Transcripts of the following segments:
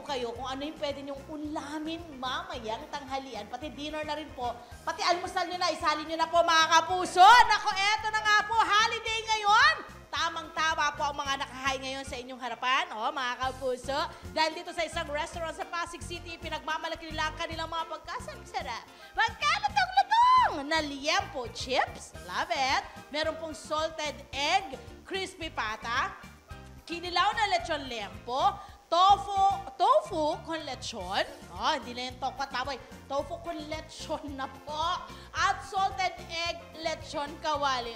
kayo kung ano yung pwede niyong ulamin mamayang tanghalian, pati dinner na rin po, pati almusal niyo na, isalin niyo na po mga kapuso. Nako, eto na nga po, holiday ngayon. Tamang-tama po ang mga nakahain ngayon sa inyong harapan, mga kapuso. Dahil dito sa isang restaurant sa Pasig City, pinagmamalaki nila ang kanilang mga pagkasarap-sarap. Magkalutong-lutong na liempo chips, love it. Meron pong salted egg, crispy pata, kinilaw na lechon lempo, tofu con lechon. Hindi na yung tofu con lechon na po. At salted egg lechon kawali.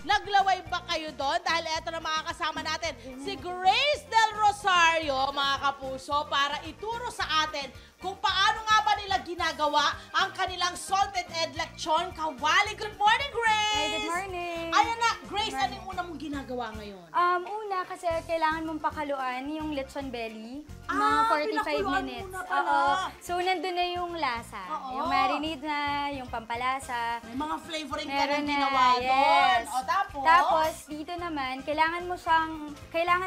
Naglaway ba kayo doon? Dahil eto na mga kasama natin, si Grace Del Rosario, mga kapuso, para ituro sa atin kung paano nga ba nila ginagawa ang kanilang salted egg lechon kawali. Good morning, Grace! Hi, good morning! Ayan na, Grace, ano yung una mong ginagawa ngayon? Una, kasi kailangan mong pakaluan yung lechon belly. Mga 45 minutes. Muna pala. So, nandun na yung lasa. Yung marinade na, yung pampalasa. May mga flavoring ka Meron nang na, ginawa doon. yes. Tapos, dito naman, kailangan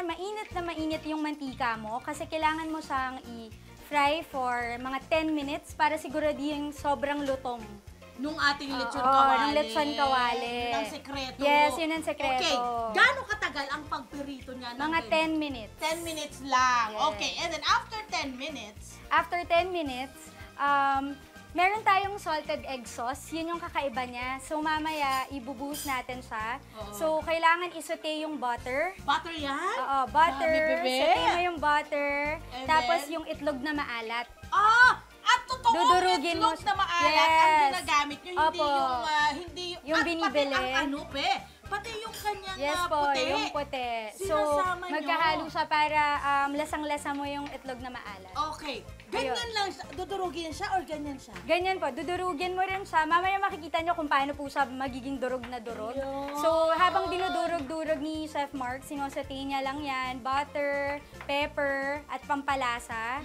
mainit na mainit yung mantika mo kasi kailangan mo siyang i-fry for mga 10 minutes para siguraduhin sobrang lutong. nung ating lechon kawali. Nung lechon kawali. Yun ang sekreto. Yes, yun ang sekreto. Okay, gaano katagal ang pagpirito niya? Mga 10 minutes. 10 minutes lang. Yes. Okay, and then after 10 minutes? After 10 minutes, meron tayong salted egg sauce. Yun yung kakaiba niya. So, mamaya, ibubuhos natin siya. So, kailangan isote yung butter. Butter yan? Oo, butter. Dami, bebe. Sote mo yung butter. And Tapos, then? yung itlog na maalat. At totoo, Dudurugin itlog mo siya. na maalat ang Yes. ginagamit nyo, hindi Opo. hindi Yung at binibili. pati ang pati yung kanyang Yes po, puti. yung puti. So, Sinasama nyo. magkahalo siya para lasang-lasa mo yung itlog na maalat. Okay. Ganyan lang siya. Dudurugin siya or ganyan siya? Ganyan po, dudurugin mo rin siya. Mamaya makikita nyo kung paano po siya magiging durog na durog. Ayun. So, habang dinudurog-durog ni Chef Mark, sinosate niya lang yan, butter, pepper, at pampalasa.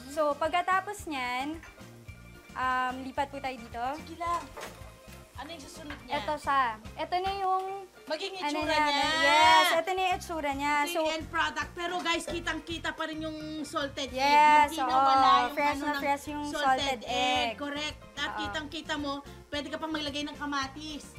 So, pagkatapos niyan, lipat po tayo dito. Sige lang. Ano yung susunod niya? Ito siya. Ito na yung... Maging ano itsura niya. Yes, ito na yung itsura niya. Ito So, yung end product. Pero guys, kitang-kita pa rin yung salted egg. yes, Hindi nawala yung fresh ano na ng fresh yung salted egg. Correct. At kitang-kita mo, pwede ka pang maglagay ng kamatis.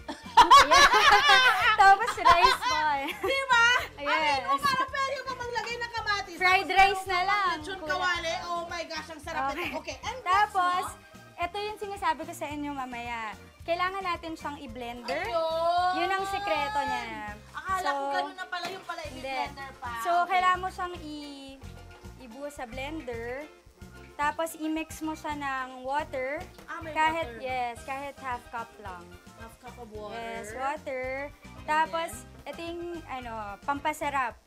Tapos rice ball. Di ba? Yes. Parang pwede ka pang maglagay ng kamatis. Fried Tapos rice meron na ka lang. lechon Kulang. kawali. Oh my gosh, ang sarap nito. Okay, and Tapos, next, ito yung sinasabi ko sa inyo mamaya. Kailangan natin siyang i-blender. Ayun. Yun ang sikreto niya. Akala ko gano'n na pala yung pala i-blender pa. So, kailangan mo siyang ibuhos sa blender. Tapos, i-mix mo siya ng water. May kahit, water. yes, kahit half cup lang. Half cup of water. Yes, water. Tapos, ito yung, pampasarap.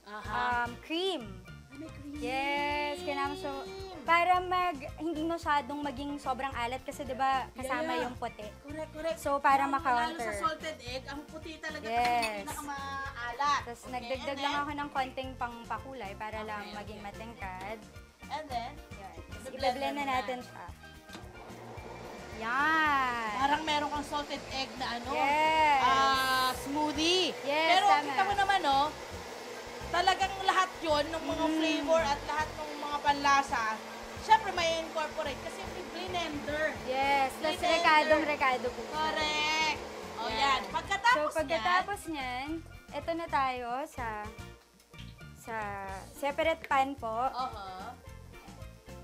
Cream. May cream. Yes, kailangan so para hindi masyadong maging sobrang alat kasi 'di ba kasama Yeah. yung puti. Correct. So, para Lalo ma-counter. sa salted egg, ang puti talaga kasi Yes. yung pinakamaalat. Tapos Okay, nagdagdag and lang then? ako ng konting pangpakulay para lang maging matingkad. And then? Yan. Tapos I-blend i-blend na mo na. natin siya. Yan. Parang meron kang salted egg na Yes. smoothie. Yes, Pero tama. kita mo naman, talagang lahat yon ng mga flavor at lahat ng mga panlasa, syempre may incorporate kasi may blender. Yes. Tapos Blender. rekado po. Correct. O Yan. yan. Pagkatapos niyan, eto na tayo sa separate pan po.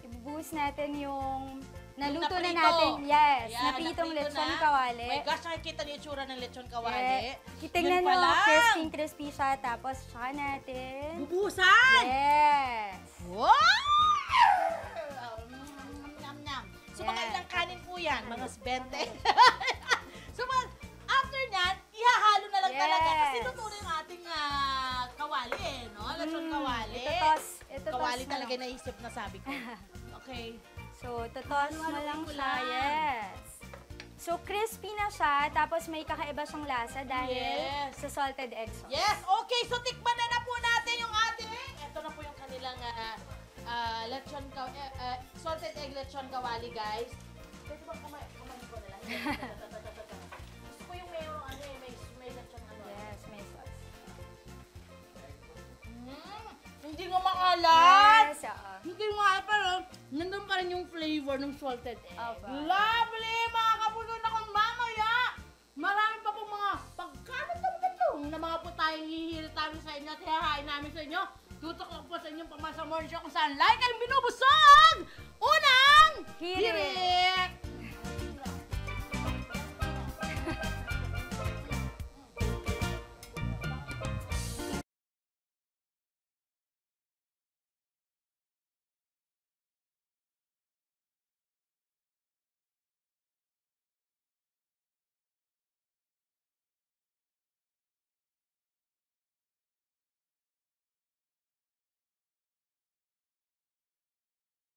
Ibubuhos natin yung naluto na naprito. natin. Yes, Ayan, napritong naprito lechon na. kawali. My gosh, nakikita niyo yung itsura ng lechon kawali. Yes. Tingnan Yun pa nyo, lang. crispy siya. Tapos, saka natin. Bubuhusan! Yes. Wow! Nyam-nyam. So, mga Yes. ilang kanin po yan? Mga 20. So, after nyan, ihahalo na lang Yes. talaga. Kasi luto na yung ating kawali no? Lechon kawali. Ito Kawali talaga yung naisip na sabi ko. Okay. So, totos mo lang ko siya. lang. Yes. So, crispy na siya. Tapos, may kakaiba siyang lasa dahil Yes. sa salted egg sauce. Yes, okay. So, tikman na po natin yung ating. Ito na po yung kanilang salted egg lechon kawali, guys. Pwede ba kamay ko na lang? Gusto ko yung may lechon Yes, may sauce. Hindi nga maalat. Yes, oo. Hindi nga pa rin yung flavor ng salted egg. Opo. Lovely, mga kapuso. Naku, mamaya, marami pa pong mga pagkanatong-katong na mga po tayong hihirit namin sa inyo at hihahain namin sa inyo. Tutok po sa inyong pamasa morning show kung saan like ang binubusog! Unang Hirit!